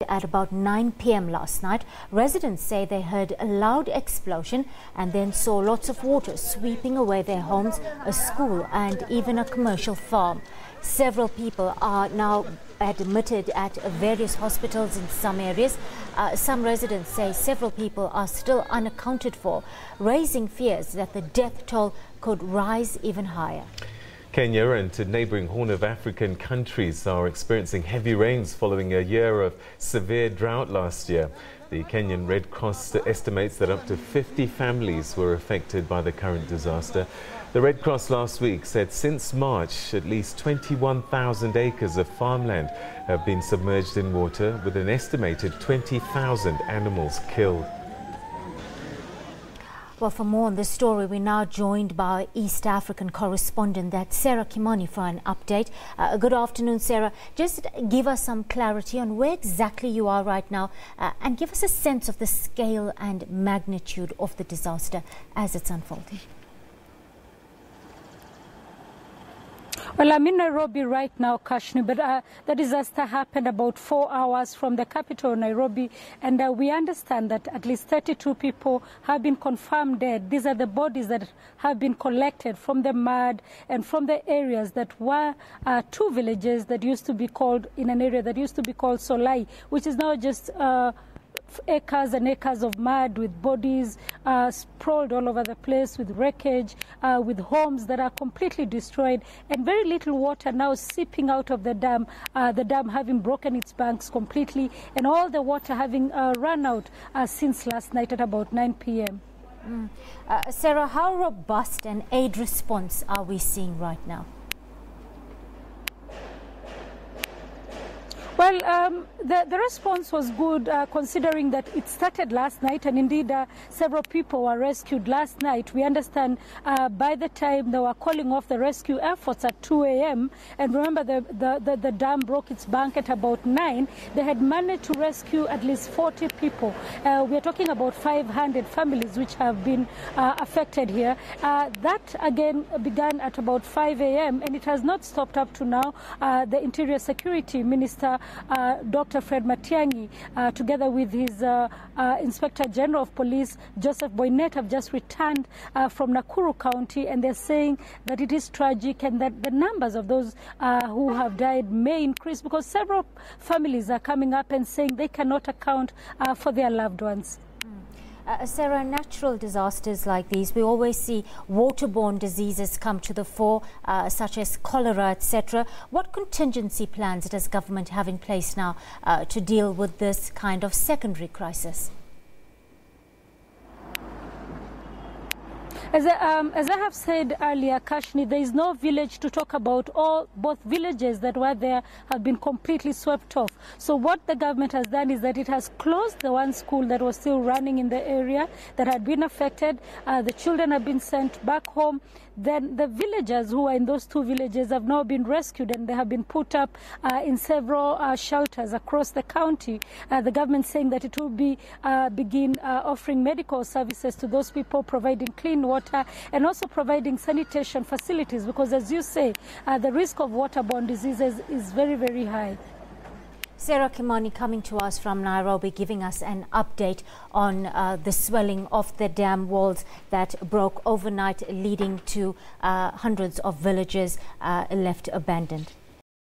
At about 9 p.m. last night, residents say they heard a loud explosion and then saw lots of water sweeping away their homes, a school and even a commercial farm. Several people are now admitted at various hospitals in some areas. Some residents say several people are still unaccounted for, raising fears that the death toll could rise even higher. Kenya and neighbouring Horn of African countries are experiencing heavy rains following a year of severe drought last year. The Kenyan Red Cross estimates that up to 50 families were affected by the current disaster. The Red Cross last week said since March, at least 21,000 acres of farmland have been submerged in water, with an estimated 20,000 animals killed. Well, for more on this story, we're now joined by our East African correspondent, that's Sarah Kimani, for an update. Good afternoon, Sarah. Just give us some clarity on where exactly you are right now and give us a sense of the scale and magnitude of the disaster as it's unfolding. Well, I'm in Nairobi right now, Kashni, but the disaster happened about 4 hours from the capital, Nairobi, and we understand that at least 32 people have been confirmed dead. These are the bodies that have been collected from the mud and from the areas that were two villages that used to be called, in an area that used to be called Solai, which is now just acres and acres of mud with bodies sprawled all over the place, with wreckage, with homes that are completely destroyed, and very little water now seeping out of the dam having broken its banks completely, and all the water having run out since last night at about 9 p.m. Sarah, how robust an aid response are we seeing right now? Well, the response was good, considering that it started last night, and indeed several people were rescued last night. We understand by the time they were calling off the rescue efforts at 2 a.m., and remember the dam broke its bank at about 9, they had managed to rescue at least 40 people. We are talking about 500 families which have been affected here. That again began at about 5 a.m. and it has not stopped up to now. The Interior Security Minister, Dr. Fred Matiang'i, together with his Inspector General of Police, Joseph Boynet, have just returned from Nakuru County, and they're saying that it is tragic and that the numbers of those who have died may increase, because several families are coming up and saying they cannot account for their loved ones. Sarah, natural disasters like these, we always see waterborne diseases come to the fore, such as cholera, etc. What contingency plans does government have in place now to deal with this kind of secondary crisis? As I have said earlier, Kashni, there is no village to talk about. Both villages that were there have been completely swept off. So what the government has done is that it has closed the one school that was still running in the area that had been affected. The children have been sent back home. Then the villagers who are in those two villages have now been rescued, and they have been put up in several shelters across the county. The government saying that it will begin offering medical services to those people, providing clean water and also providing sanitation facilities, because as you say, the risk of waterborne diseases is very, very high. Sarah Kimani coming to us from Nairobi, giving us an update on the swelling of the dam walls that broke overnight, leading to hundreds of villages left abandoned.